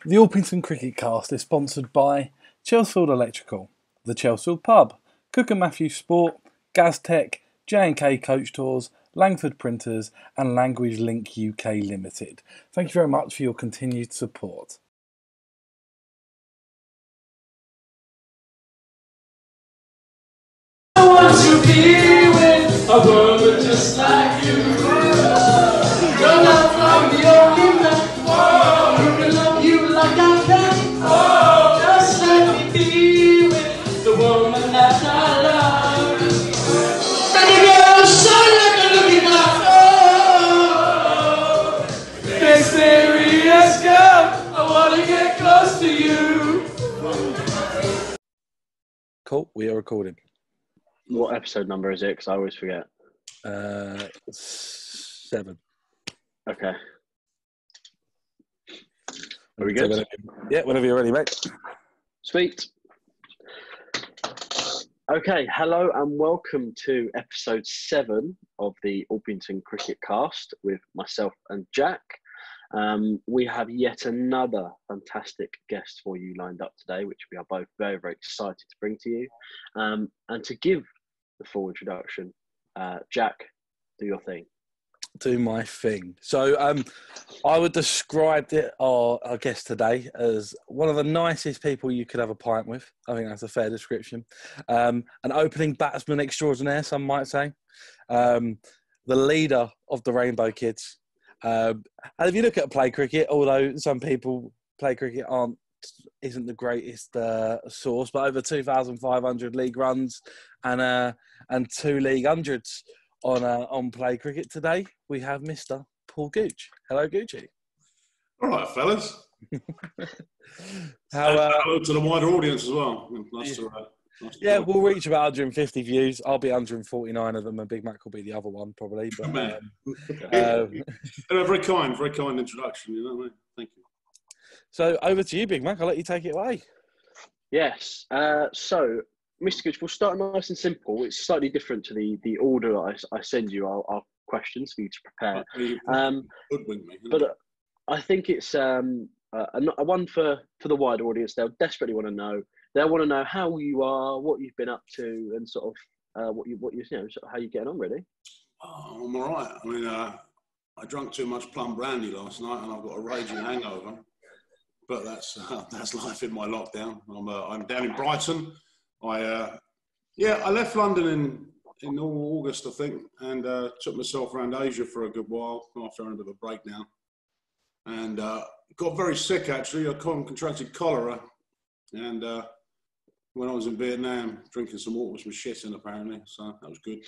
The Orpington Cricket Cast is sponsored by Chelsfield Electrical, the Chelsfield Pub, Cook and Matthews Sport, Gaztech, J&K Coach Tours, Langford Printers and Language Link UK Limited. Thank you very much for your continued support. I want to be with a woman just like you. Your love from the only man who can love you like I can. Just let me be with the woman that I love. Baby girl, shine like a looking glass. Oh, mysterious girl, I want to get close to you. Cool, we are recording. What episode number is it? Because I always forget. 7. Okay. Are we good? Yeah, whenever you're ready, mate. Sweet. Okay, hello and welcome to episode 7 of the Orpington Cricket Cast with myself and Jack. We have yet another fantastic guest for you lined up today, which we are both very, very excited to bring to you. And to give the full introduction, Jack, do your thing. Do my thing. So I would describe our guest today as one of the nicest people you could have a pint with. I think that's a fair description. An opening batsman extraordinaire, some might say. The leader of the Rainbow Kids. And if you look at play cricket, although some people play cricket isn't the greatest source, but over 2,500 league runs and 2 league hundreds on play cricket today. We have Mr. Paul Gooch. Hello, Goochie. All right, fellas. Hello to the wider audience as well. Nice to we'll reach about 150 views. I'll be 149 of them, and Big Mac will be the other one probably. But a very kind introduction. You know what I mean? Thank you. So over to you, Big Mac. I'll let you take it away. Yes. So, Mr. Gooch, we'll start nice and simple. It's slightly different to the order I send you our questions for you to prepare. But I think it's a one for the wider audience. They'll desperately want to know. They'll want to know how you are, what you've been up to, and sort of what you sort of how you're getting on, really. Oh, I'm all right. I mean, I drank too much plum brandy last night, and I've got a raging hangover. But that's life in my lockdown. I'm down in Brighton. I left London in August, I think, and took myself around Asia for a good while after having a bit of a breakdown. And got very sick, actually. I contracted cholera. And when I was in Vietnam, drinking some water with some shit in, apparently. So that was good.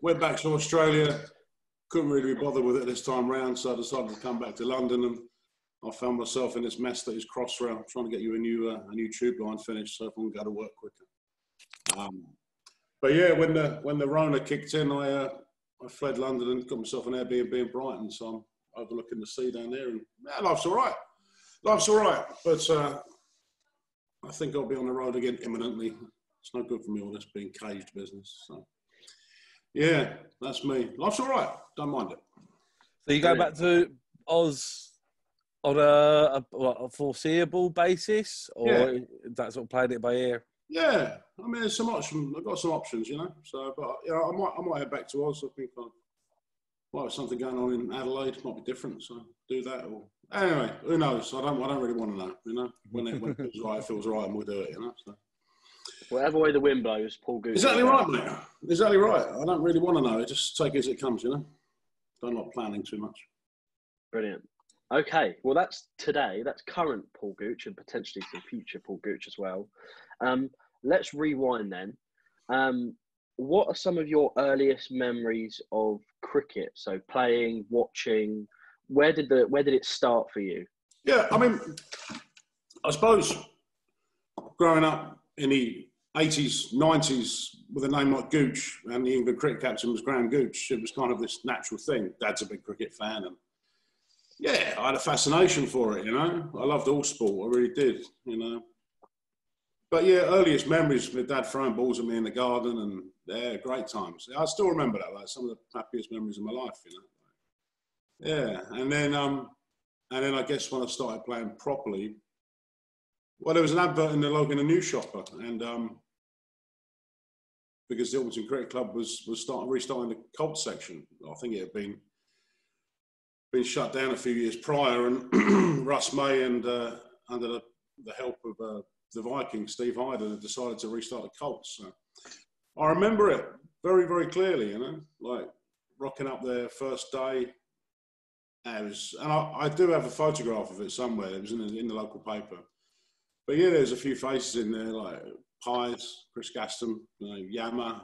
Went back to Australia. Couldn't really be bothered with it this time round, so I decided to come back to London, and I found myself in this mess that is Crossrail, trying to get you a new tube line finished so I can go to work quicker. But yeah, when the Rona kicked in, I fled London and got myself an Airbnb in Brighton, so I'm overlooking the sea down there, and life's all right. Life's all right, but I think I'll be on the road again imminently. It's no good for me all this being caged business. So yeah, that's me. Life's all right. Don't mind it. So you go back to Oz on a foreseeable basis, or that's what played it by ear? Yeah, I mean, there's some options. I've got some options, you know. So, but I might head back to Oz. I think I might have something going on in Adelaide. Might be different, so do that. Or anyway, who knows? I don't really want to know. You know, when it feels right, and we'll do it. You know. So. Whatever way the wind blows, Paul Gooch. Exactly right, mate. Exactly right. I don't really want to know. Just take it as it comes. You know. Don't like planning too much. Brilliant. Okay, well that's today. That's current Paul Gooch and potentially some future Paul Gooch as well. Let's rewind then. What are some of your earliest memories of cricket? So playing, watching. Where did it start for you? Yeah, I mean, I suppose growing up in the 80s, 90s with a name like Gooch, and the England cricket captain was Graham Gooch, it was kind of this natural thing. Dad's a big cricket fan, and yeah, I had a fascination for it, you know. I loved all sport, I really did, you know. But yeah, earliest memories with Dad throwing balls at me in the garden, and yeah, great times. I still remember that, like some of the happiest memories of my life, you know. Yeah, and then And then I guess when I started playing properly, well, there was an advert in the news shopper, and because the Orpington Cricket Club was restarting the Colts section. I think it had been shut down a few years prior, and Russ May and under the help of the Vikings, Steve Hyden, had decided to restart the Colts. So I remember it very, very clearly, you know, like rocking up there first day. And I do have a photograph of it somewhere. It was in the local paper. But yeah, there's a few faces in there, like Pies, Chris Gaston, Yamma.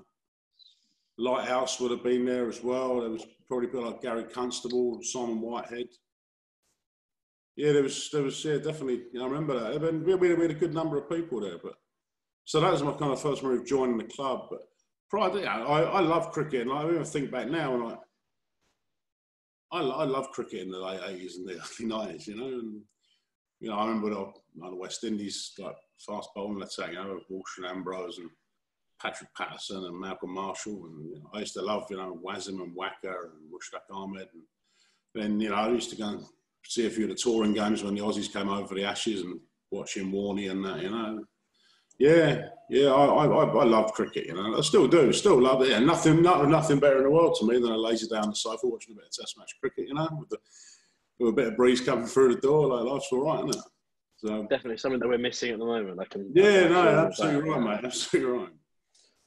Lighthouse would have been there as well. There was probably people like Gary Constable, Simon Whitehead. Yeah, there was yeah, definitely. You know, I remember that. We had a good number of people there. But so that was my kind of first memory of joining the club. But prior to that, I love cricket. And I even think back now, and I love cricket in the late 80s and the early 90s, you know. And, you know, I remember the West Indies, like fast bowling attack, you know, Walsh and Ambrose and Patrick Patterson and Malcolm Marshall. And you know, I used to love, you know, Wasim and Wacker and Mushtaq Ahmed. And then, you know, I used to go and see a few of the touring games when the Aussies came over for the Ashes and watching Warney and that, you know. Yeah, I love cricket, you know. I still do, still love it. Yeah, nothing better in the world to me than a lazy day on the sofa watching a bit of Test match cricket, you know, with a bit of breeze coming through the door. Like, life's all right, isn't it? So definitely something that we're missing at the moment. Absolutely right, mate. Absolutely right.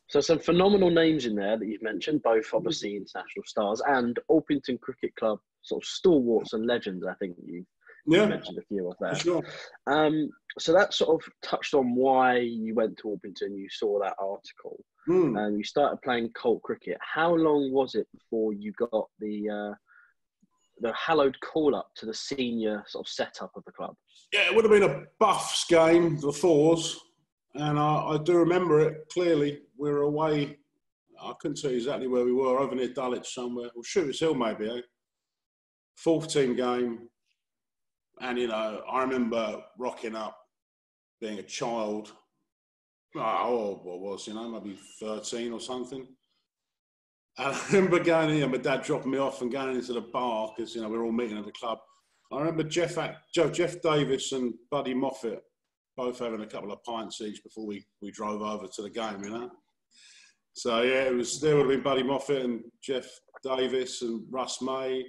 So some phenomenal names in there that you've mentioned, both obviously international stars and Orpington Cricket Club sort of stalwarts and legends. I think you mentioned a few of that. Sure. So that sort of touched on why you went to Orpington. You saw that article, and you started playing Colt cricket. How long was it before you got the hallowed call up to the senior sort of setup of the club? Yeah, it would have been a Buffs game, the fours, and I do remember it clearly. We were away. I couldn't tell you exactly where we were, over near Dulwich somewhere, or Shooters Hill maybe. Fourth team game. And, you know, I remember rocking up, being a child. What was, you know, maybe 13 or something. And I remember going in, my dad dropping me off and going into the bar because, you know, we were all meeting at the club. I remember Jeff Davis and Buddy Moffat both having a couple of pints each before we drove over to the game, you know. So, yeah, there would have been Buddy Moffat and Jeff Davis and Russ May,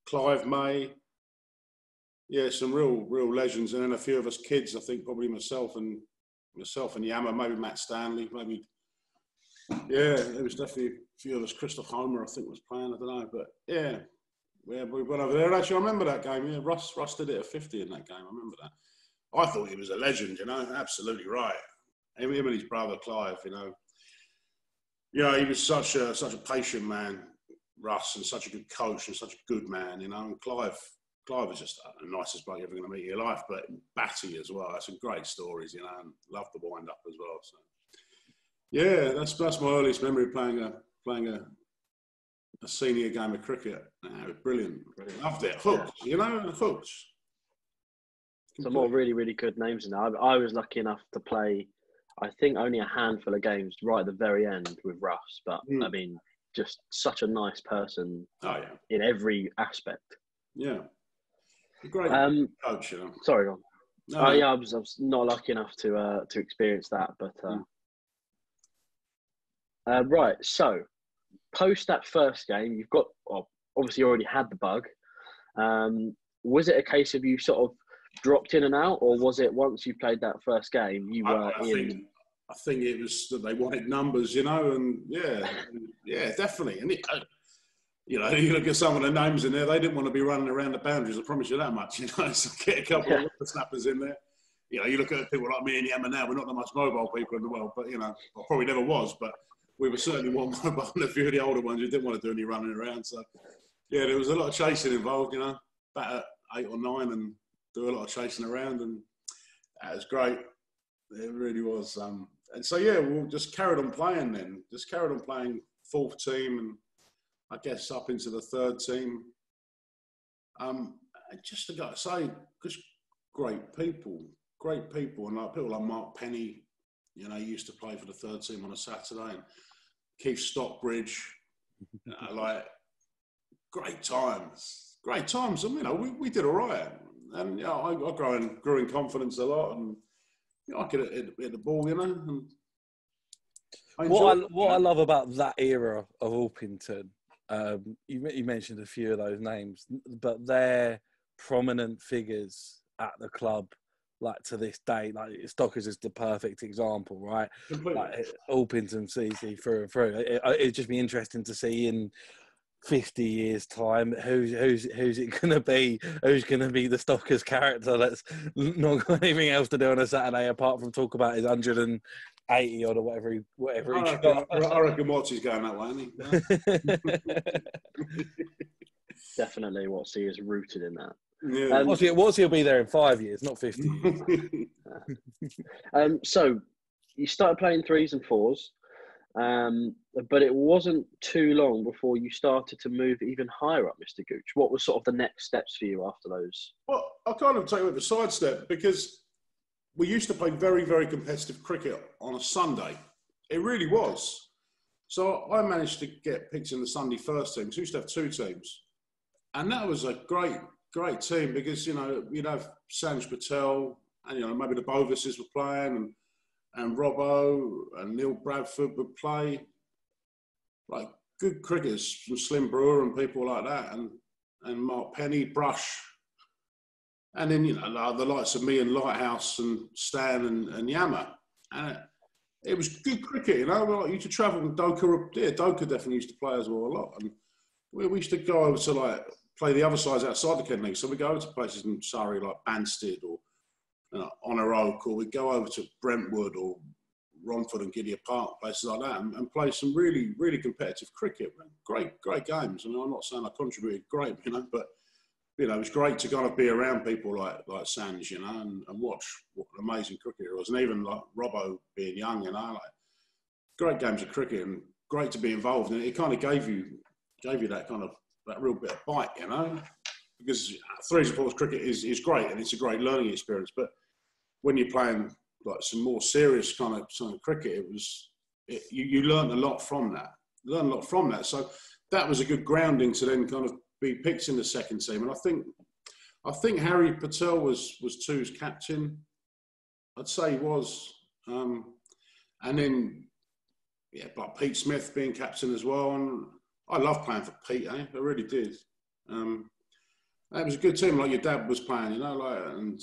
Clive May. Yeah, some real legends, and then a few of us kids. I think probably myself and Yamma, maybe Matt Stanley, maybe. Yeah, there was definitely a few of us. Christoph Homer, I think, was playing. I don't know, but yeah, we went over there. And actually, I remember that game. Yeah, Russ did it at 50 in that game. I remember that. I thought he was a legend. You know, absolutely right. Him and his brother Clive. You know, he was such a patient man, Russ, and such a good coach and such a good man. You know, and Clive was just the nicest bloke you're ever going to meet in your life, but batty as well. That's some great stories, you know, and love the wind up as well. So, yeah, that's my earliest memory of playing a senior game of cricket. Brilliant. Loved it. Hooked, you know, hooked. Some more really, really good names in there. I was lucky enough to play, I think, only a handful of games right at the very end with Russ, but I mean, just such a nice person in every aspect. Yeah. Great coach, you know. Sorry, go on. No. Yeah, I was not lucky enough to experience that, but right. So, post that first game, you've got obviously you already had the bug. Was it a case of you sort of dropped in and out, or was it once you played that first game you were in? I think it was that they wanted numbers, you know, and yeah, definitely. And you know, you look at some of the names in there, they didn't want to be running around the boundaries, I promise you that much, you know. So get a couple of snappers in there. You know, you look at people like me and Yamma now, we're not the most mobile people in the world, but, you know, I probably never was, but we were certainly more mobile than a few of the older ones who didn't want to do any running around. So, yeah, there was a lot of chasing involved, you know, bat at 8 or 9 and do a lot of chasing around, and that was great. It really was. And so, yeah, we just carried on playing then. Just carried on playing fourth team and I guess up into the third team. And just to go say, just great people. And like people like Mark Penny, you know, he used to play for the third team on a Saturday, and Keith Stockbridge, like great times. And, you know, we did all right. And yeah, I grew in confidence a lot, and you know, I could hit the ball, you know. And what I love about that era of Orpington, you mentioned a few of those names, but they're prominent figures at the club. Like to this day, like Stockers is the perfect example, right? Like Orpington CC through and through. It'd just be interesting to see in 50 years' time who's it going to be? Who's going to be the Stockers character that's not got anything else to do on a Saturday apart from talk about his 180 odd or whatever he got. I reckon Watts is going that way, isn't he? Definitely, Wattsy is rooted in that. Yeah. Watts he'll be there in 5 years, not 50 years. So you started playing 3s and 4s, but it wasn't too long before you started to move even higher up, Mr. Gooch. What was sort of the next steps for you after those? Well, I'll kind of take it with a sidestep because we used to play very, very competitive cricket on a Sunday. It really was. So I managed to get picked in the Sunday first team. So we used to have 2 teams. And that was a great team because, you know, you'd have Sanj Patel and, you know, maybe the Bovises were playing and Robbo and Neil Bradford would play. Like good cricketers from Slim Brewer and people like that and Mark Penny, Brush. And then, you know, the likes of me and Lighthouse and Stan and Yamma. And it was good cricket, you know. Like, you used to travel with Doka. Yeah, Doka definitely used to play as well a lot. And we used to go over to, like, play the other sides outside the Kent League. So we go over to places in Surrey like Banstead or Honour Oak, or we go over to Brentwood or Romford and Gideon Park, places like that, and play some really, really competitive cricket. Great games. I mean, I'm not saying I contributed great, you know, but, you know, it was great to kind of be around people like Sanj, you know, and watch what an amazing cricketer he was. And even like Robbo being young, you know, like great games of cricket and great to be involved. And it kind of gave you that kind of, that real bit of bite, you know, because 3s and 4s cricket is great and it's a great learning experience. But when you're playing like some more serious kind of cricket, you learn a lot from that. So that was a good grounding to then kind of be picked in the second team. And I think Harry Patel was 2's captain. I'd say he was. And then, yeah, but Pete Smith being captain as well. And I loved playing for Pete, I really did. It was a good team, like your dad was playing, you know, like, and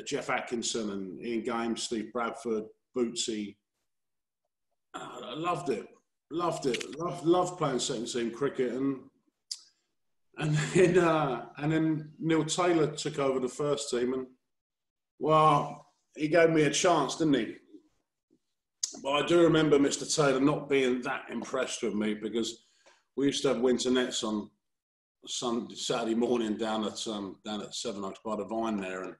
Jeff Atkinson and Ian Games, Steve Bradford, Bootsy. I loved it. Loved playing second team cricket. And then Neil Taylor took over the first team, and well, he gave me a chance, didn't he? But I do remember Mr. Taylor not being that impressed with me because we used to have winter nets on Saturday morning down at Seven Oaks by the Vine there, and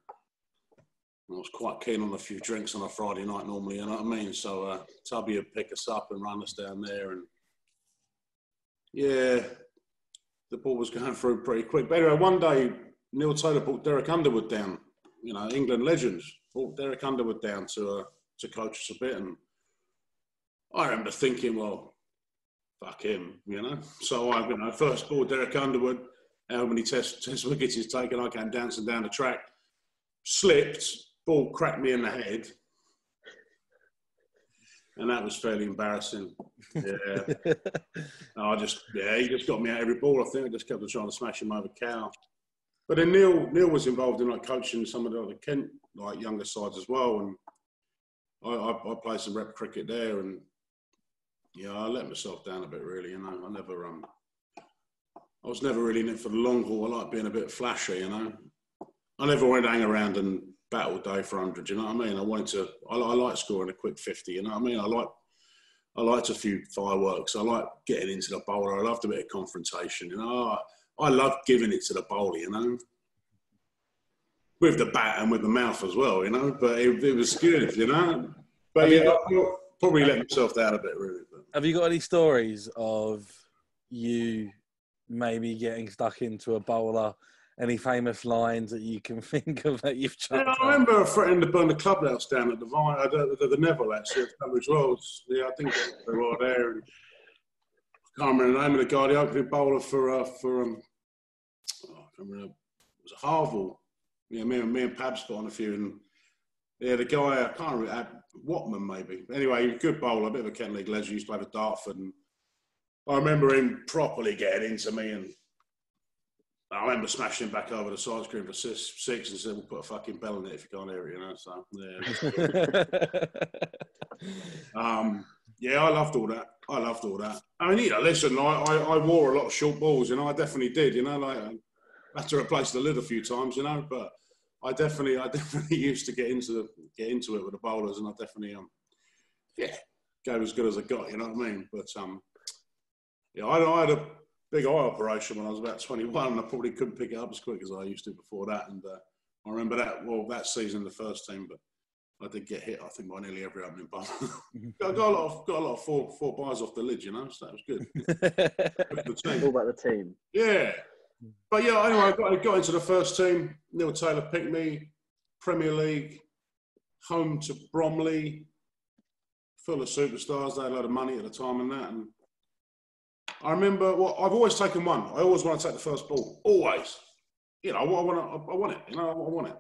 I was quite keen on a few drinks on a Friday night normally, you know what I mean? So Tubby would pick us up and run us down there, and yeah, the ball was going through pretty quick. But anyway, one day Neil Taylor brought Derek Underwood down, you know, England legends, brought Derek Underwood down to coach us a bit, and I remember thinking, well, fuck him, you know. So I first ball Derek Underwood, how many test wickets he's taken, I came dancing down the track, slipped, ball cracked me in the head. And that was fairly embarrassing. Yeah. He just got me out every ball, I think. I just kept on trying to smash him over cow. But then Neil was involved in like coaching some of the other Kent like younger sides as well. And I played some rep cricket there, and yeah, I let myself down a bit, really. You know, I was never really in it for the long haul. I like being a bit flashy, you know. I never wanted to hang around and bat all day for 100, you know what I mean? I like scoring a quick 50, you know what I mean? I liked a few fireworks. I like getting into the bowler. I loved a bit of confrontation, you know. I loved giving it to the bowler, you know. With the bat and with the mouth as well, you know. But it was good, you know. But yeah, I probably let myself down a bit, really. But. Have you got any stories of you maybe getting stuck into a bowler? Any famous lines that you can think of that you've chucked? Yeah, I remember threatening to burn the clubhouse down at the Vine, the Neville, actually, at Tunbridge Wells. Yeah, I think they were there. And I can't remember the name of the guy, the opening bowler for I can't remember, it was a Harville. Yeah, me and Pabs put on a few, and yeah, the guy I can't remember, Watman maybe. Anyway, good bowler, a bit of a Kent League legend. Used to play for Dartford, and I remember him properly getting into me, and I remember smashing him back over the side screen for six and said, "We'll put a fucking bell in it if you can't hear it," you know. So yeah. Yeah, I loved all that. I mean, you know, listen, I wore a lot of short balls, you know. I definitely did, you know. Like I had to replace the lid a few times, you know. But I definitely used to get into it with the bowlers, and I definitely gave as good as I got, you know what I mean. But yeah, I had a big eye operation when I was about 21, and I probably couldn't pick it up as quick as I used to before that. And I remember that season, the first team, but I did get hit, I think, by nearly every opening bowler. got a lot of four bars off the lid, you know, so that was good. All about the team. Yeah. But yeah, anyway, I got into the first team. Neil Taylor picked me, Premier League, home to Bromley, full of superstars. They had a lot of money at the time and that. And I remember, I've always taken one. I always want to take the first ball. Always. You know, I want it. You know, I want it.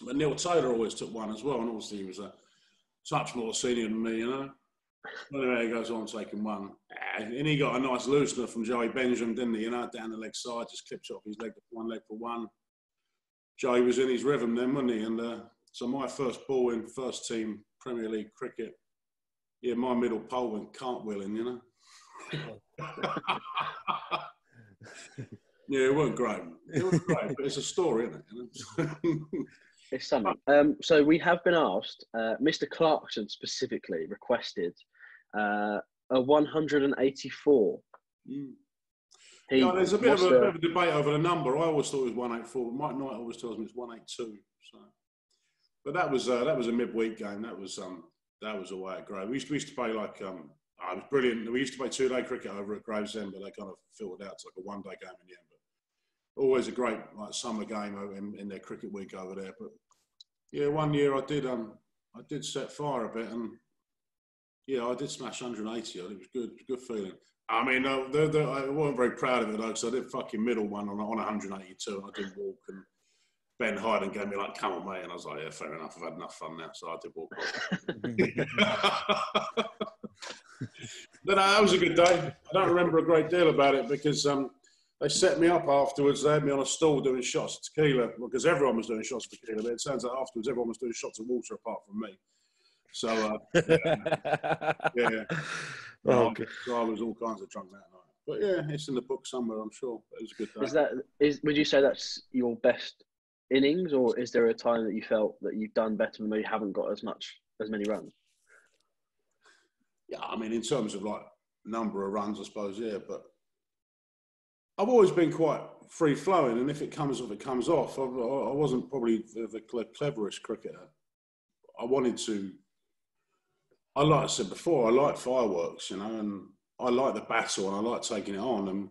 But Neil Taylor always took one as well, and obviously he was a touch more senior than me, you know. Anyway, he goes on taking one. And he got a nice loosener from Joey Benjamin, didn't he? You know, down the leg side, just clipped off his leg, one leg for one. Joey was in his rhythm then, wasn't he? And so my first ball in first team Premier League cricket, yeah, my middle pole went cartwheeling, you know. Yeah, it wasn't great. But it's a story, isn't it? You know? It's something. So we have been asked, Mr. Clarkson specifically requested a 184. Yeah, there's a bit of a debate over the number. I always thought it was 184. Mike Knight always tells me it's 182. So, but that was a midweek game. That was away at Grove. We used to play like it was brilliant. We used to play 2-day cricket over at Gravesend, but they kind of filled it out to like a 1-day game in the end. But always a great like summer game in their cricket week over there. But yeah, one year I did set fire a bit, and yeah, I did smash 180. It was good. It was a good feeling. I mean, I wasn't very proud of it though, because I did fucking middle one on 182, and I did walk, and Ben Hyden gave me like, "Come on, mate," and I was like, "Yeah, fair enough. I've had enough fun now," so I did walk off. But that was a good day. I don't remember a great deal about it because they set me up afterwards. They had me on a stool doing shots of tequila because everyone was doing shots of tequila. But it turns out afterwards everyone was doing shots of water apart from me. So, yeah. So I was all kinds of drunk that night. But yeah, it's in the book somewhere, I'm sure. But it was a good day. Would you say that's your best innings, or is there a time that you felt that you've done better than you haven't got as many runs? Yeah, I mean, in terms of like number of runs, I suppose, yeah. But I've always been quite free flowing, and if it comes off, it comes off. I wasn't probably the cleverest cricketer. Like I said before, I like fireworks, you know, and I like the battle, and I like taking it on. And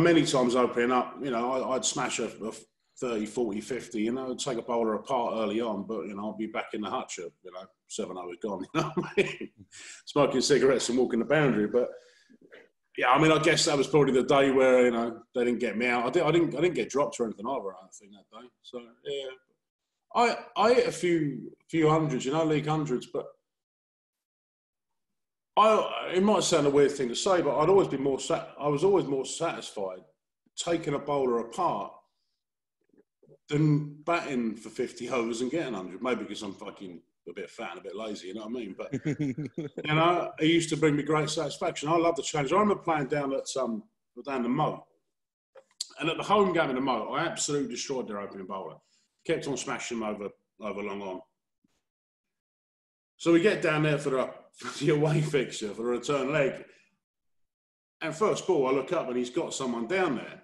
many times opening up, you know, I'd smash a 30, 40, 50, you know, take a bowler apart early on, but, you know, I'll be back in the hutch at, 7 hours gone, you know what I mean? Smoking cigarettes and walking the boundary. But, yeah, I mean, I guess that was probably the day where, you know, they didn't get me out. I didn't get dropped or anything either, I don't think, that day. So, yeah. I hit a few hundreds, you know, league hundreds, but it might sound a weird thing to say, but I was always more satisfied taking a bowler apart than batting for 50 overs and getting 100. Maybe because I'm fucking a bit fat and a bit lazy, you know what I mean? But, you know, it used to bring me great satisfaction. I love the challenge. I remember playing down the Moat. And at the home game in the Moat, I absolutely destroyed their opening bowler. Kept on smashing them over long on. So we get down there for the away fixture, for the return leg. And first ball, I look up and he's got someone down there.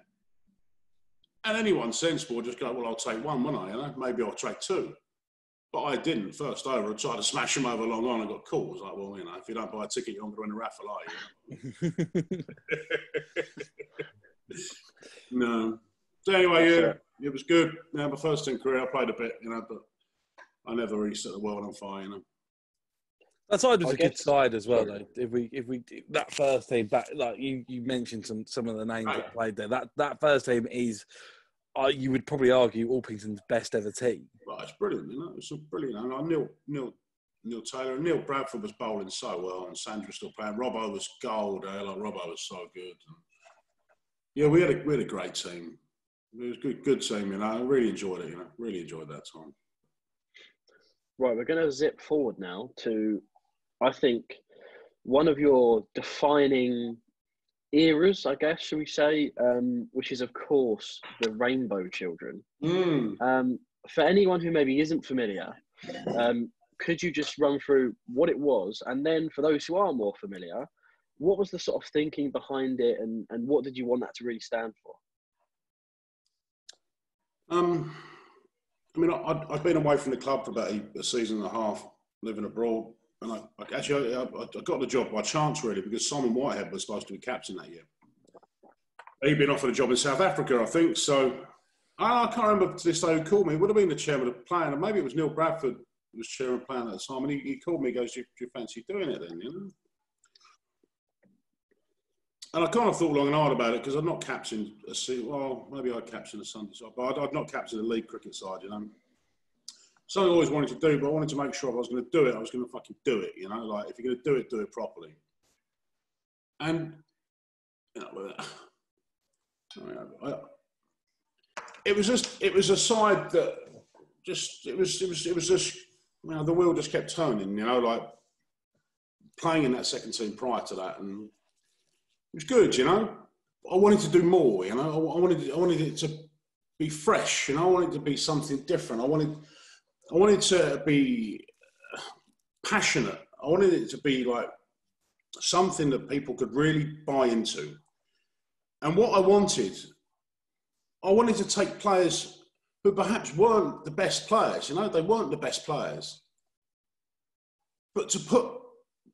And anyone sensible would just go, well, I'll take one, won't I? You know? Maybe I'll take two. But I didn't. First over, I tried to smash him over long on and got caught. I was like, well, you know, if you don't buy a ticket, you're not going to win a raffle, are you? No. So anyway, yeah, it was good. Yeah, my first team career, I played a bit, you know, but I never really set the world on fire, you know. That side was a good side as well, though. If we that first team back, like you mentioned some of the names that played there. That first team is you would probably argue Orpington's best ever team. Right, it's brilliant, you know. It's brilliant. And Neil Taylor and Neil Bradford was bowling so well, and Sandra was still playing. Robbo was gold. Like Robbo was so good. And yeah, we had a great team. It was a good team, you know. I really enjoyed it, you know. Really enjoyed that time. Right, we're going to zip forward now to, I think, one of your defining eras, I guess, shall we say, which is, of course, the Rainbow Children. For anyone who maybe isn't familiar, could you just run through what it was? And then for those who are more familiar, what was the sort of thinking behind it, and what did you want that to really stand for? I mean, I'd been away from the club for about a season and a half, living abroad. And I got the job by chance, really, because Simon Whitehead was supposed to be captain that year. He'd been offered a job in South Africa, I think. So I can't remember to this day who called me. It would have been the chairman of playing, and maybe it was Neil Bradford who was chairman of playing at the time. And he called me, he goes, do you fancy doing it then, you know? And I kind of thought long and hard about it, because I'd not captained well, maybe I'd captained a Sunday side, but I'd not captained a league cricket side, you know. Something I always wanted to do, but I wanted to make sure if I was going to do it, I was going to fucking do it, you know. Like, if you're going to do it properly. And, you know, it was a side that it was just, you know, the wheel just kept turning, you know, like playing in that second team prior to that, and it was good, you know. I wanted to do more, you know. I wanted it to be fresh, you know. I wanted it to be something different. I wanted to be passionate. I wanted it to be like something that people could really buy into. And what I wanted to take players who perhaps weren't the best players, you know, they weren't the best players, but to put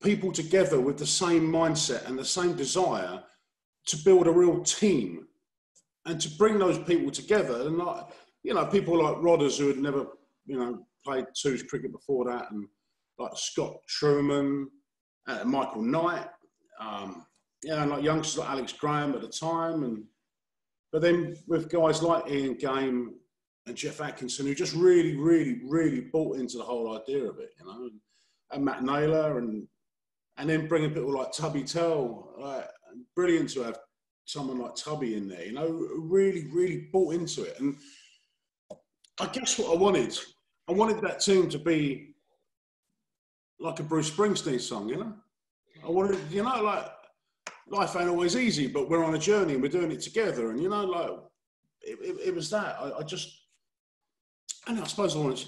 people together with the same mindset and the same desire to build a real team, and to bring those people together. And, like, you know, people like Rodders, who had never, you know, played twos cricket before that, and like Scott Truman, Michael Knight, yeah, and like youngsters like Alex Graham at the time, but then with guys like Ian Game and Jeff Atkinson, who just really, really, really bought into the whole idea of it, you know, and Matt Naylor, and then bringing people like Tubby Tell, brilliant to have someone like Tubby in there, you know, really, really bought into it. And I guess what I wanted that team to be like a Bruce Springsteen song, you know. I wanted, you know, like, life ain't always easy, but we're on a journey and we're doing it together. And, you know, like, it was that. I suppose I wanted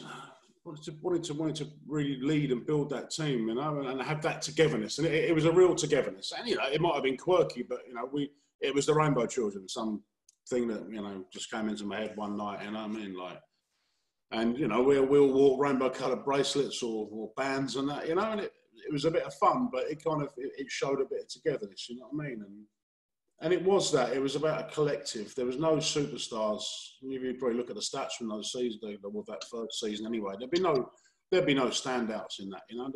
to really lead and build that team, you know, and have that togetherness. And it was a real togetherness. And, you know, it might have been quirky, but, you know, it was the Rainbow Children, some thing that, you know, just came into my head one night, you know what I mean? Like, and, you know, we'll wore rainbow-coloured bracelets or bands and that, you know, and it was a bit of fun, but it kind of, it showed a bit of togetherness, you know what I mean? And it was that. It was about a collective. There was no superstars. You'd probably look at the stats from those seasons, well, that first season anyway. There'd be no standouts in that, you know.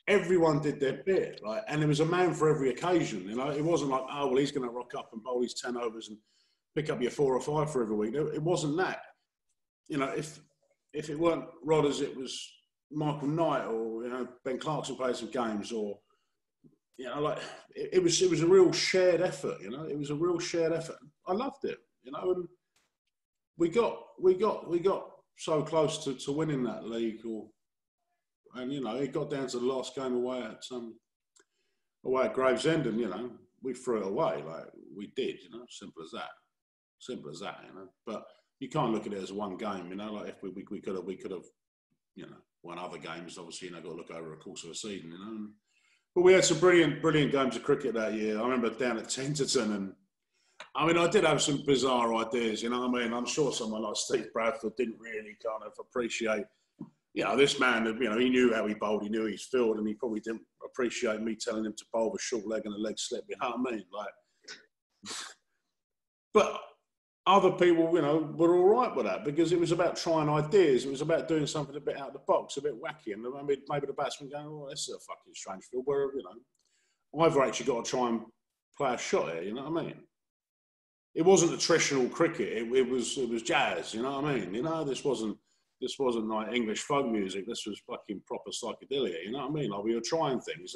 Everyone did their bit, right? And there was a man for every occasion, you know. It wasn't like, oh, well, he's going to rock up and bowl his 10 overs and pick up your 4 or 5 for every week. It wasn't that. You know, if it weren't Rodders, it was Michael Knight, or, you know, Ben Clarkson played some games, or, you know, like, it was a real shared effort, you know. It was a real shared effort. I loved it, you know, and we got so close to winning that league, and, you know, it got down to the last game away at Gravesend, and, you know, we threw it away, like we did, you know. Simple as that, you know. But you can't look at it as one game, you know. Like, if we could have, you know, won other games. Obviously, you know, got to look over a course of a season, you know. But we had some brilliant games of cricket that year. I remember down at Tenterton, and I mean, I did have some bizarre ideas, you know what I mean? I'm sure someone like Steve Bradford didn't really kind of appreciate, you know, this man, you know, he knew how he bowled, he knew his field, and he probably didn't appreciate me telling him to bowl with a short leg and a leg slip, you know what I mean? Like, but other people, you know, were all right with that, because it was about trying ideas. It was about doing something a bit out of the box, a bit wacky. And I mean, maybe the batsman going, oh, this is a fucking strange field, where, you know, I've actually got to try and play a shot here, you know what I mean? it wasn't a traditional cricket. It was jazz. You know what I mean? You know, this wasn't like English folk music. This was fucking proper psychedelia. You know what I mean? Like we were trying things,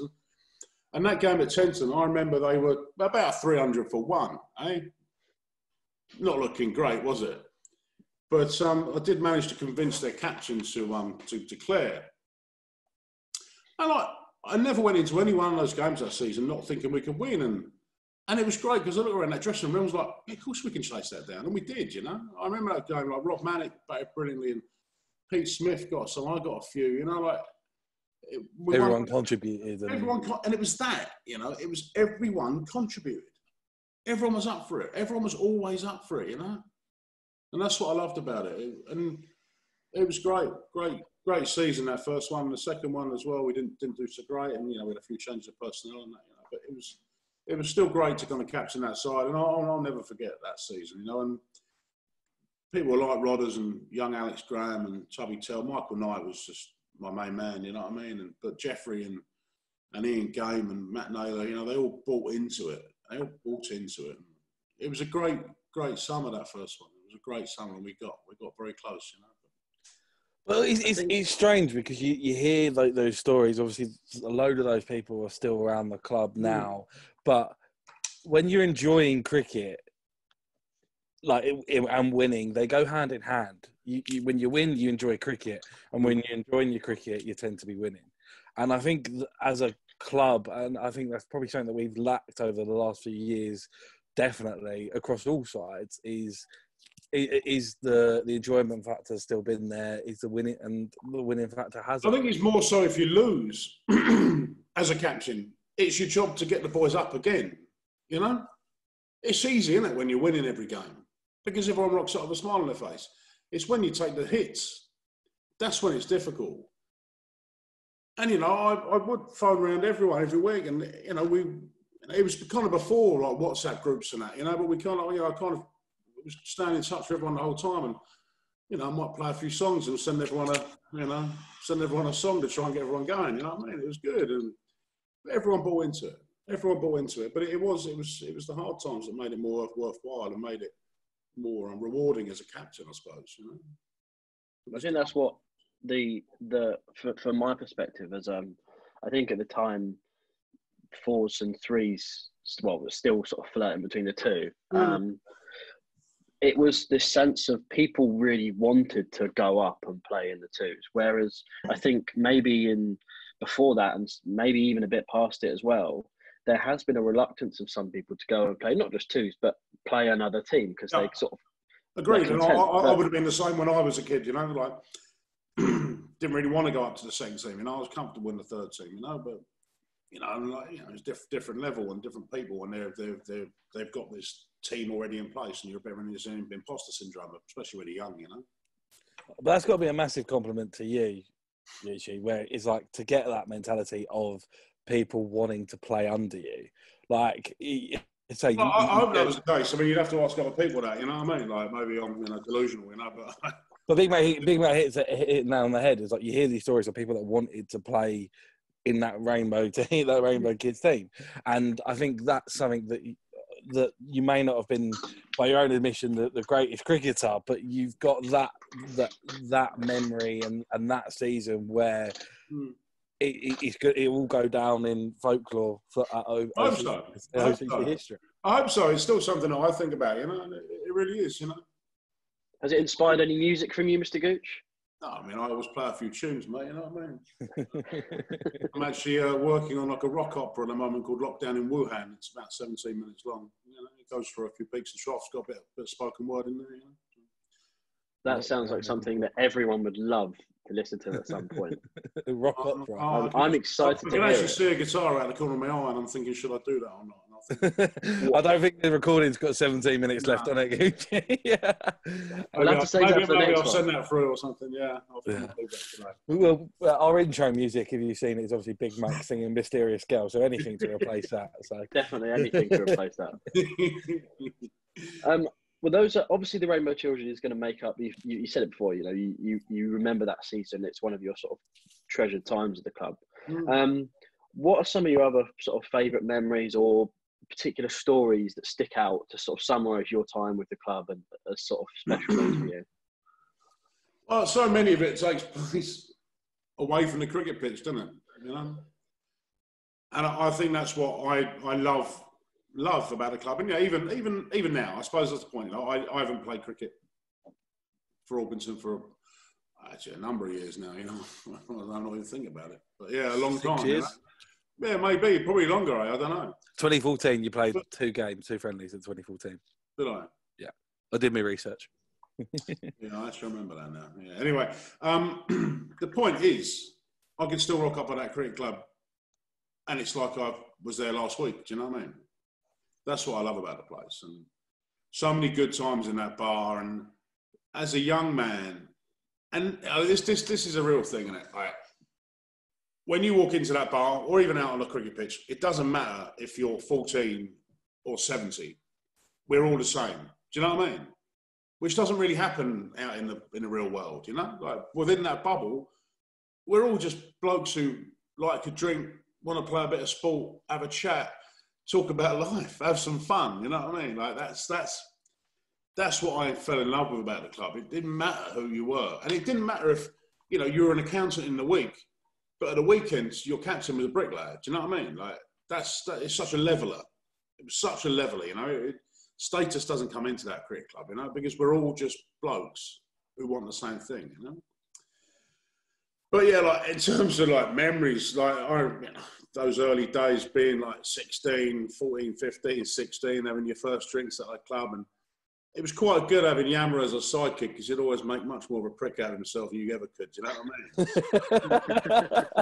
and that game at Tenton, I remember they were about 300 for one. Eh? Not looking great, was it? But I did manage to convince their captain to declare. And I never went into any one of those games that season not thinking we could win. And it was great because I looked around that dressing room and was like, yeah, of course we can chase that down. And we did, you know. I remember that game, like Rob Manick batted brilliantly and Pete Smith got some, I got a few, you know, like. Everyone contributed. And it was that, you know, it was everyone contributed. Everyone was up for it. Everyone was always up for it, you know. And that's what I loved about it. And it was great season, that first one. The second one as well, we didn't do so great. And, you know, we had a few changes of personnel and that, you know. But it was still great to kind of captain that side. And I'll never forget that season, you know. And people like Rodders and young Alex Graham and Tubby Tell. Michael Knight was just my main man, you know what I mean? But Jeffrey and Ian Game and Matt Naylor, you know, they all bought into it. It was a great summer, that first one. It was a great summer, and we got very close, you know. Well, it's strange because you hear like those stories. Obviously, a load of those people are still around the club now, but when you're enjoying cricket, and winning, they go hand in hand. When you win, you enjoy cricket, and when you're enjoying your cricket, you tend to be winning. And I think as a club, and I think that's probably something that we've lacked over the last few years, definitely across all sides, is the enjoyment factor still been there? Is the winning, and the winning factor has? I think it's more so if you lose as a captain, it's your job to get the boys up again. You know, it's easy, isn't it, when you're winning every game because everyone rocks up with a smile on their face. It's when you take the hits that's when it's difficult. And you know, I would phone around everyone every week, and you know, it was kind of before like WhatsApp groups and that, you know, but we kind of, you know, I kind of was staying in touch with everyone the whole time, and you know, I might play a few songs and send everyone a song to try and get everyone going. You know what I mean? It was good, and everyone bought into it. But it was the hard times that made it more worthwhile and made it more rewarding as a captain, I suppose. You know, I think that's what from my perspective, as I think at the time, fours and threes, well, we're still sort of flirting between the two. It was this sense of people really wanted to go up and play in the twos, whereas I think maybe before that, and maybe even a bit past it as well, there has been a reluctance of some people to go and play not just twos, but play another team because they sort of agreed. And I would have been the same when I was a kid. You know, like didn't really want to go up to the second team. You know, I was comfortable in the third team. You know, but you know, it's different level and different people, and they've got this team already in place, and you're everyone's in imposter syndrome, especially when you're young. You know, but that's got to be a massive compliment to you, Yuchi, where it's like to get that mentality of people wanting to play under you. Like, so I hope that was the case. I mean, you'd have to ask other people that. You know what I mean? Like maybe I'm delusional. You know, but. But Big Mate hit it now on the head. It's like you hear these stories of people that wanted to play in that Rainbow team, that Rainbow Kids team, and I think that's something that you may not have been, by your own admission, the greatest cricketer, but you've got that memory and that season where it will go down in folklore for OCC history. I hope so. It's still something that I think about. You know, it really is. You know. Has it inspired any music from you, Mr. Gooch? No, I mean, I always play a few tunes, mate, you know what I mean? I'm actually working on like a rock opera at the moment called Lockdown in Wuhan. It's about 17 minutes long. You know, it goes for a few peaks and troughs, got a bit of spoken word in there, you know? That sounds like something that everyone would love to listen to at some point. Rock opera. I'm excited to hear it. I can actually see a guitar out the corner of my eye, and I'm thinking, should I do that or not? I don't think the recording's got 17 minutes left on it. Yeah. We'll have to save that for the next I'll one. send that through or something. Yeah. Well, our intro music, if you've seen it, is obviously Big Mac singing "Mysterious Girl," so anything to replace that. So definitely anything to replace that. Well, those are obviously the Rainbow Children is going to make up. You said it before. You know, you remember that season. It's one of your sort of treasured times at the club. What are some of your other sort of favourite memories or particular stories that stick out to sort of summarise your time with the club and as sort of special ones for you? Well, so many of it takes place away from the cricket pitch, doesn't it? You know, and I think that's what I love about the club. And yeah, even now, I suppose that's the point. You know, I haven't played cricket for Orpington for actually a number of years now. You know, I don't even think about it, but yeah, a long 6 time. years. You know? Yeah, maybe, probably longer. I don't know. 2014, you played 2 friendlies in 2014. Did I? Yeah, I did my research. Yeah, I actually remember that now. Yeah. Anyway, the point is, I can still rock up at that cricket club, and it's like I was there last week. Do you know what I mean? That's what I love about the place, and so many good times in that bar. And as a young man, and this is a real thing, isn't it? Like, when you walk into that bar, or even out on a cricket pitch, it doesn't matter if you're 14 or 70. We're all the same. Do you know what I mean? Which doesn't really happen out in the real world, you know? Like, within that bubble, we're all just blokes who like a drink, want to play a bit of sport, have a chat, talk about life, have some fun, you know what I mean? Like, that's what I fell in love with about the club. It didn't matter who you were. And it didn't matter if, you know, you were an accountant in the week, but at the weekends, your captain was a bricklayer. Do you know what I mean? Like, it's such a leveller. It was such a leveller, you know? Status doesn't come into that cricket club, you know, because we're all just blokes who want the same thing, you know. But yeah, like, in terms of like memories, like, those early days being like 16, 14, 15, 16, having your first drinks at a club, and it was quite good having Yamma as a sidekick, because he'd always make much more of a prick out of himself than you ever could. Do you know what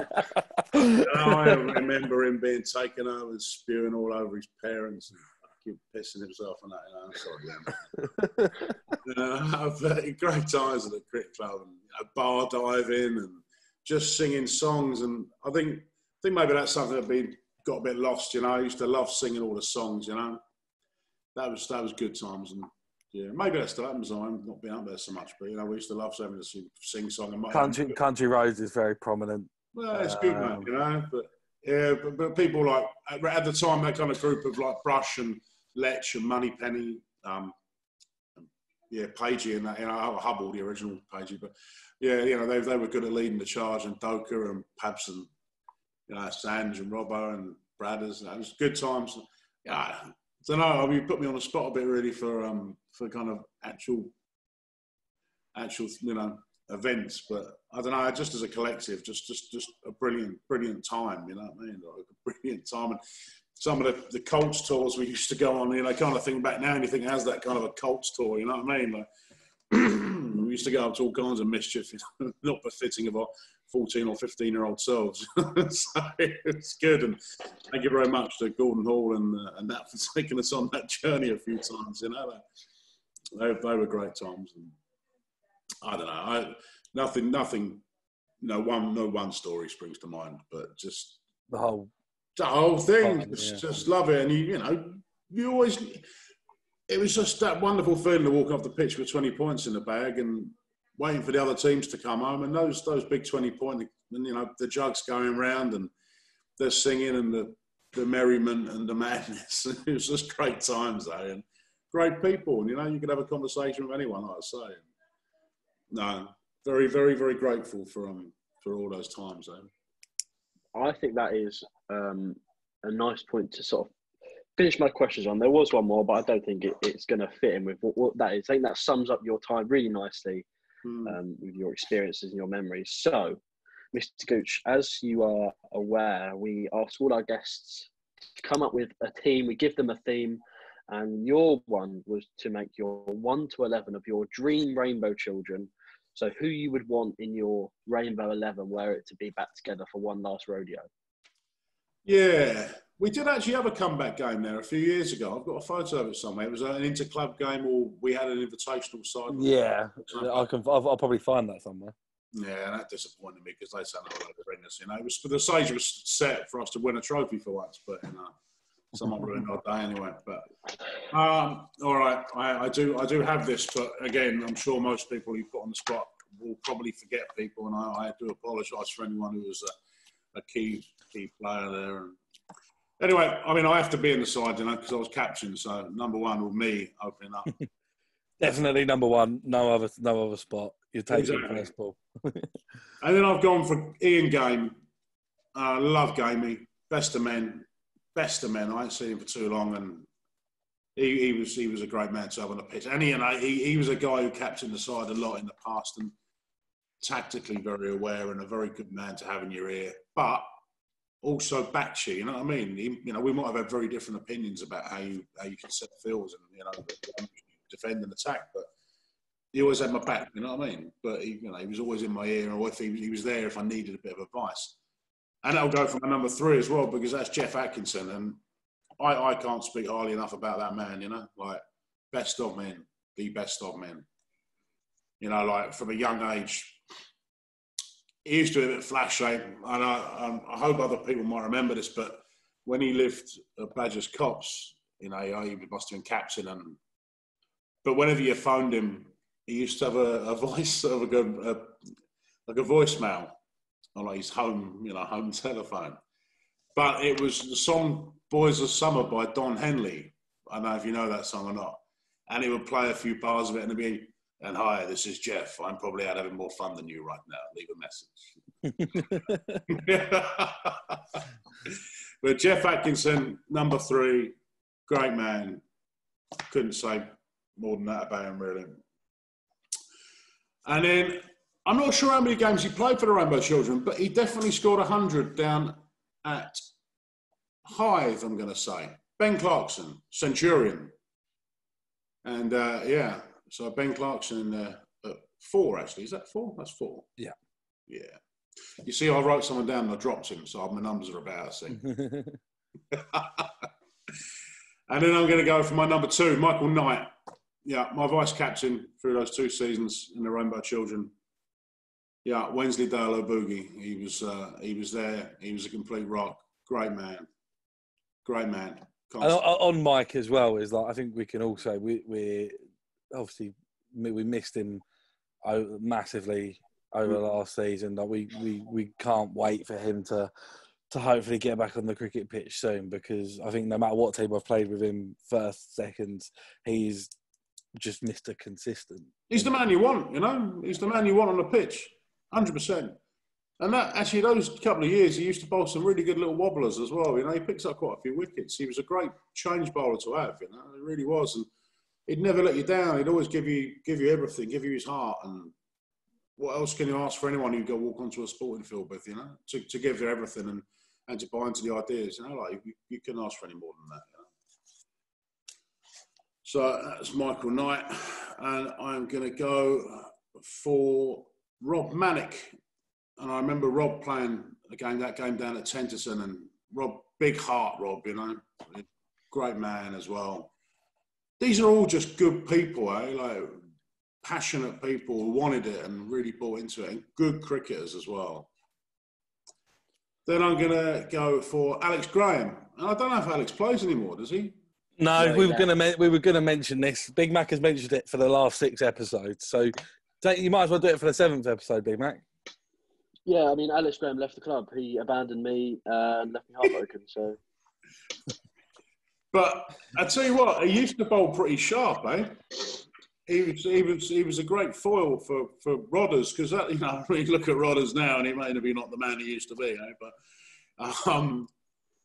I mean? I remember him being taken over and spewing all over his parents and keep pissing himself and that. I'm sorry, Yamma. Great times at the cricket club, and bar diving and just singing songs. And I think maybe that's something that got a bit lost. You know, I used to love singing all the songs. You know, that was good times. And yeah, maybe that still happens. I'm not being up there so much, but you know, we used to love having to sing song. And Country Roads is very prominent. Well, it's good, man. You know, but yeah, but people like at the time, that kind of group of like Brush and Lech and Moneypenny, yeah, Pagey and that, you know, Hubble, the original Pagey, but yeah, you know, they were good at leading the charge, and Doka and Pabs and, you know, Sanj and Robbo and Bradders. It was good times. Yeah, I don't know. I mean, you put me on the spot a bit really for kind of actual, you know, events, but I don't know. Just as a collective, just a brilliant time. You know what I mean? Like a brilliant time. And some of the Colts tours we used to go on, you know, kind of think back now and you think, how's that kind of a Colts tour? You know what I mean? Like, we used to go up to all kinds of mischief, you know, not befitting of our 14 or 15-year-old selves. So it's good. And thank you very much to Gordon Hall and that for taking us on that journey a few times. You know, they were great times. And I don't know. Nothing. No one story springs to mind, but just The whole thing. fun, Just love it. And you always. It was just that wonderful feeling to walk off the pitch with 20 points in the bag and waiting for the other teams to come home. And those big 20 point, and you know, the jugs going round and they're singing and the merriment and the madness. It was just great times, though, and great people. And you know, you could have a conversation with anyone, like I say. No, very, very, very grateful for all those times, though. I think that is a nice point to sort of finish my questions on. There was one more, but I don't think it's going to fit in with what that is. I think that sums up your time really nicely with your experiences and your memories. So, Mr. Gooch, as you are aware, we ask all our guests to come up with a theme. We give them a theme, and your one was to make your 1 to 11 of your dream rainbow children. So who you would want in your rainbow 11, were it to be back together for one last rodeo? Yeah. We did actually have a comeback game there a few years ago. I've got a photo of it somewhere. It was an inter-club game, or we had an invitational side. Yeah, I'll probably find that somewhere. Yeah, that disappointed me because they sent a lot of brilliance. You know, it was for the stage was set for us to win a trophy for once, but you know, someone ruined our day anyway. But all right, I do have this, but again, I'm sure most people you put on the spot will probably forget people, and I do apologise for anyone who was a key player there. And Anyway, I mean, I have to be in the side, you know, because I was captain. So number one with me opening up. Definitely number one. No other spot. You're taking Exactly. first ball. And then I've gone for Ian Game. I love Gamey. Best of men. I ain't seen him for too long, and he was a great man to have on the pitch. And he was a guy who captained the side a lot in the past, and tactically very aware and a very good man to have in your ear. But also backed you know what I mean? We might have had very different opinions about how you can set fields and defend and attack, but he always had my back, you know what I mean? But he was always in my ear, or if he was there if I needed a bit of advice. And that'll go for my number 3 as well, because that's Jeff Atkinson, and I can't speak highly enough about that man, you know, like best of men, the best of men. You know, like from a young age, he used to be a bit flashy, and I hope other people might remember this, but when he lived at Badger's Copse, you know, he must have been captain, but whenever you phoned him, he used to have a voice, sort of like a voicemail on like his home telephone. But it was the song "Boys of Summer" by Don Henley. I don't know if you know that song or not. And he would play a few bars of it, and it'd be, "And hi, this is Jeff. I'm probably out having more fun than you right now. Leave a message." But Jeff Atkinson, number 3, great man. Couldn't say more than that about him, really. And then, I'm not sure how many games he played for the Rainbow Children, but he definitely scored 100 down at Hythe, I'm going to say. Ben Clarkson, Centurion. And so Ben Clarkson at 4, actually. Is that 4? That's 4. Yeah. Yeah. You see, I wrote someone down and I dropped him, so my numbers are about, I see. And then I'm going to go for my number 2, Michael Knight. Yeah, my vice-captain through those 2 seasons in the Rainbow Children. Yeah, Wensleydale O'Boogie. He was there. He was a complete rock. Great man. And on Mike as well is like, I think we can also we obviously we missed him massively over the last season. Like we can't wait for him to hopefully get back on the cricket pitch soon, because I think no matter what team I've played with him, first, seconds, he's just Mr. Consistent. He's the man you want, you know. He's the man you want on the pitch, 100%. And that actually, those couple of years, he used to bowl some really good little wobblers as well. You know, he picks up quite a few wickets. He was a great change bowler to have. You know, he really was, and he'd never let you down. He'd always give you everything, give you his heart. And what else can you ask for anyone who go walk onto a sporting field with? You know, to give you everything and to buy into the ideas. You know, like you couldn't ask for any more than that. You know? So that's Michael Knight, and I'm going to go for Rob Manick. And I remember Rob playing that game down at Tenterson, and Rob, big heart Rob, you know, great man as well. These are all just good people, like passionate people who wanted it and really bought into it, and good cricketers as well. Then I'm going to go for Alex Graham. And I don't know if Alex plays anymore, does he? No, we were going to mention this. Big Mac has mentioned it for the last 6 episodes, so you might as well do it for the 7th episode, Big Mac. Yeah, I mean, Alex Graham left the club. He abandoned me and left me heartbroken. So, but I tell you what, he used to bowl pretty sharp, eh? He was a great foil for Rodders, because you know, I mean, look at Rodders now, and he may be not the man he used to be, eh? But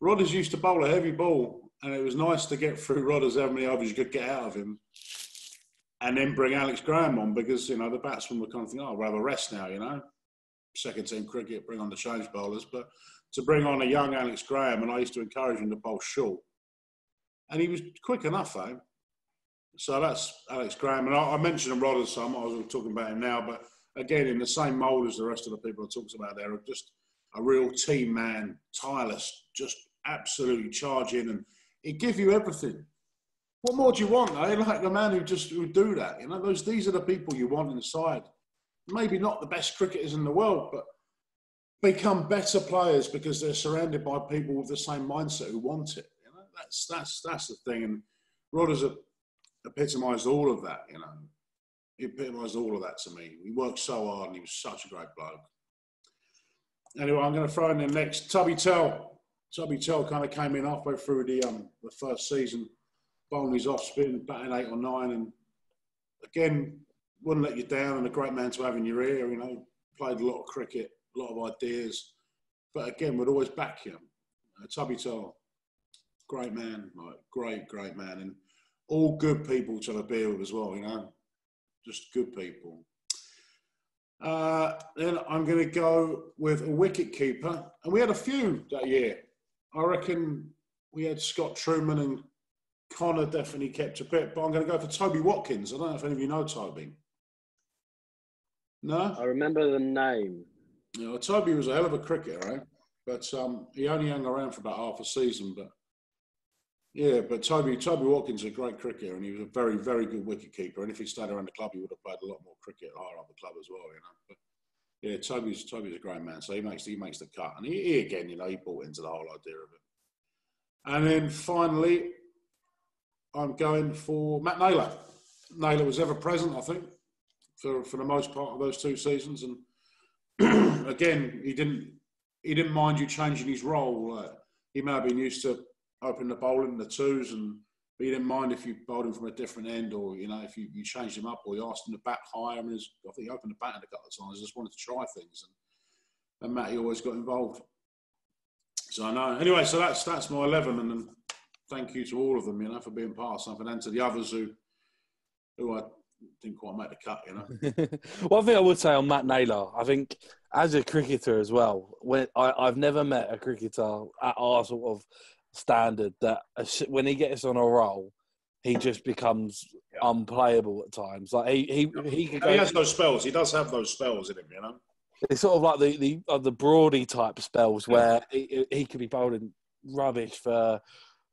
Rodders used to bowl a heavy ball, and it was nice to get through Rodders how many overs you could get out of him, and then bring Alex Graham on, because you know the batsmen were kind of thinking, "Oh, we'll have a rest now," you know. Second team cricket, bring on the change bowlers, but to bring on a young Alex Graham, and I used to encourage him to bowl short, and he was quick enough, eh? So that's Alex Graham, and I mentioned Rodders, so I might as well talk about him now. But again, in the same mould as the rest of the people I talked about there, are just a real team man, tireless, just absolutely charge in, and he'd give you everything. What more do you want, eh? Like the man who would do that, you know. These are the people you want inside. Maybe not the best cricketers in the world, but become better players because they're surrounded by people with the same mindset who want it. You know, that's the thing. And Rodders epitomised all of that. You know, he epitomised all of that to me. He worked so hard, and he was such a great bloke. Anyway, I'm going to throw in the next Tubby Tell. Toby Tell kind of came in halfway through the first season, bowling his off spin, batting 8 or 9, and again, wouldn't let you down, and a great man to have in your ear. You know, played a lot of cricket, a lot of ideas, but again, would always back you. Toby Tell, great man, like great man, and all good people to have a beer with as well. You know, just good people. Then I'm going to go with a wicket keeper, and we had a few that year. I reckon we had Scott Truman and Connor definitely kept a bit, but I'm going to go for Toby Watkins. I don't know if any of you know Toby. No? I remember the name. You know, Toby was a hell of a cricketer, right? But he only hung around for about half a season. But yeah, but Toby Watkins is a great cricketer, and he was a very, very good wicket keeper. And if he stayed around the club, he would have played a lot more cricket higher up the club as well, you know. But yeah, Toby's a great man, so he makes the cut, and he again, you know, he bought into the whole idea of it. And then finally, I'm going for Matt Naylor. Naylor was ever present, I think, for the most part of those 2 seasons, and again, he didn't mind you changing his role. He may have been used to opening the bowling in the 2s, but he didn't mind if you bowled him from a different end, or you know, if you changed him up, or you asked him to bat higher. I think he opened the batting a couple of times. Just wanted to try things, and Matty always got involved. So I know. Anyway, so that's my 11, and then thank you to all of them, you know, for being part of something, and to the others who I didn't quite make the cut, you know. One thing I would say on Matt Naylor, I think as a cricketer as well, when I've never met a cricketer at our sort of standard that when he gets on a roll, he just becomes unplayable at times. Like he has those spells. He does have those spells in him, you know. It's sort of like the Broady type spells where he could be bowling rubbish for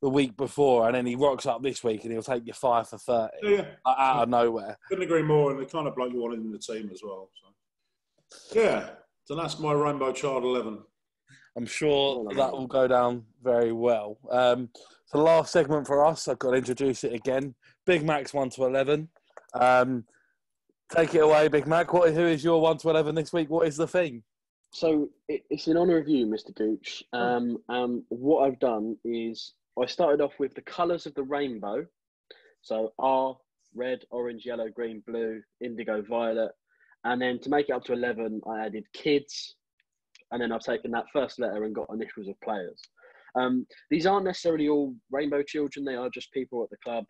the week before, and then he rocks up this week and he'll take you 5 for 30 out of nowhere. Couldn't agree more, and the kind of bloke you wanted in the team as well. So yeah, so that's my Rainbow Child 11. I'm sure that will go down very well. So the last segment for us, I've got to introduce it again. Big Mac's 1 to 11. Take it away, Big Mac. Who is your 1 to 11 this week? What is the theme? So it's in honour of you, Mr. Gooch. What I've done is I started off with the colours of the rainbow. So R, red, orange, yellow, green, blue, indigo, violet. And then to make it up to 11, I added kids. And then I've taken that first letter and got initials of players. These aren't necessarily all rainbow children. They are just people at the club.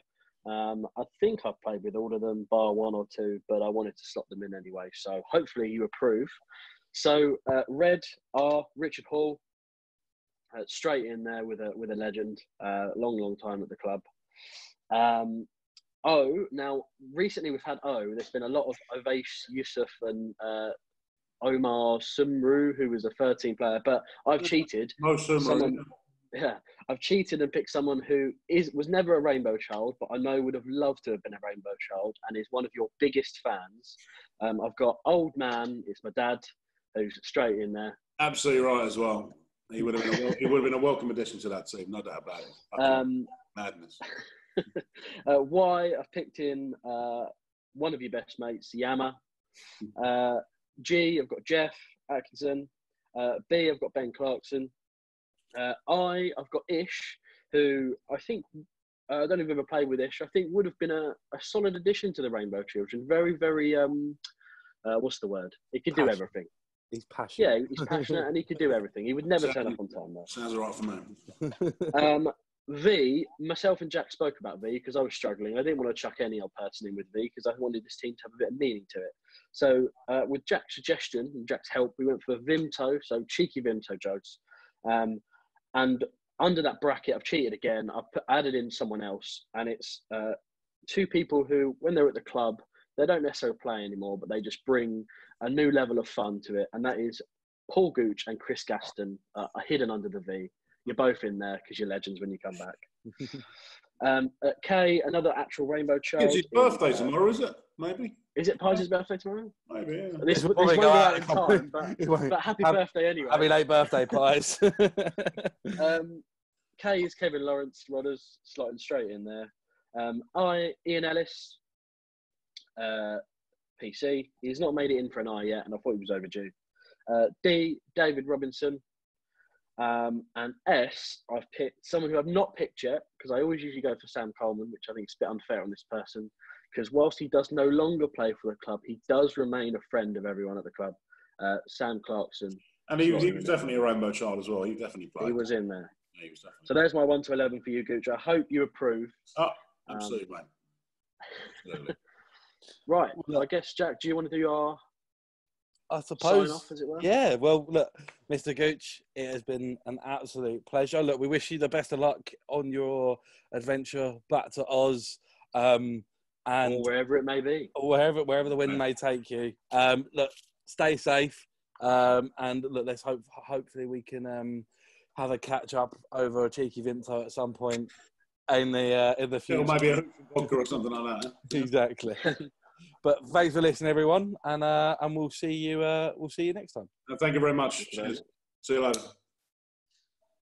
I think I've played with all of them, bar 1 or 2, but I wanted to slot them in anyway. So hopefully you approve. So red are Richard Hall, straight in there with a legend, long time at the club. O, now recently we've had O. There's been a lot of Ovais Yusuf and Omar Sumru, who was a 13 player, but I've cheated. I've cheated and picked someone who was never a rainbow child, but I know would have loved to have been a rainbow child and is one of your biggest fans. I've got old man, it's my dad, who's straight in there. Absolutely right as well. He would have been a welcome addition to that team, no doubt about it. Madness. Y, I've picked in one of your best mates, Yamma. G, I've got Jeff Atkinson. B, I've got Ben Clarkson. I've got Ish, who I think, I don't know if you've ever played with Ish, I think would have been a solid addition to the Rainbow Children. Very, very, what's the word? He could do everything. He's passionate. Yeah, he's passionate and he could do everything. He would never turn up on time, though. Sounds all right for me. V, myself and Jack spoke about V because I was struggling. I didn't want to chuck any old person in with V because I wanted this team to have a bit of meaning to it. So with Jack's suggestion and Jack's help, we went for Vimto, so cheeky Vimto jokes. And under that bracket, I've cheated again. I've added in someone else, and it's 2 people who, when they're at the club, they don't necessarily play anymore, but they just bring a new level of fun to it. And that is Paul Gooch and Chris Gaston are hidden under the V. You're both in there because you're legends when you come back. At K, another actual rainbow child. It's his birthday tomorrow, is it? Maybe. Is it Pies' birthday tomorrow? Maybe, yeah. This won't go out in time, but happy birthday anyway. Happy late birthday, Pies. K is Kevin Lawrence Rodders, slotting straight in there. I, Ian Ellis, PC. He's not made it in for an I yet, and I thought he was overdue. D, David Robinson. And S, I've picked someone who I've not picked yet, because I always usually go for Sam Coleman, which I think is a bit unfair on this person, because whilst he does no longer play for the club, he does remain a friend of everyone at the club. Sam Clarkson. And he was definitely a rainbow child as well. He definitely played. He was in there. Yeah, he was definitely. So there's my 1 to 11 for you, Gooch. I hope you approve. Oh, absolutely, mate. Absolutely. Right. Well, I guess, Jack, do you want to do our I suppose. sign off, as it were? Yeah. Well, look, Mr. Gooch, it has been an absolute pleasure. Look, we wish you the best of luck on your adventure back to Oz, and or wherever it may be, or wherever the wind may take you. Look, stay safe, and look, let's hopefully we can have a catch up over a cheeky Vinto at some point in the future. Or maybe a vodka or something like that. Exactly. But thanks for listening, everyone, and we'll see you next time. Thank you very much. Cheers. See you later.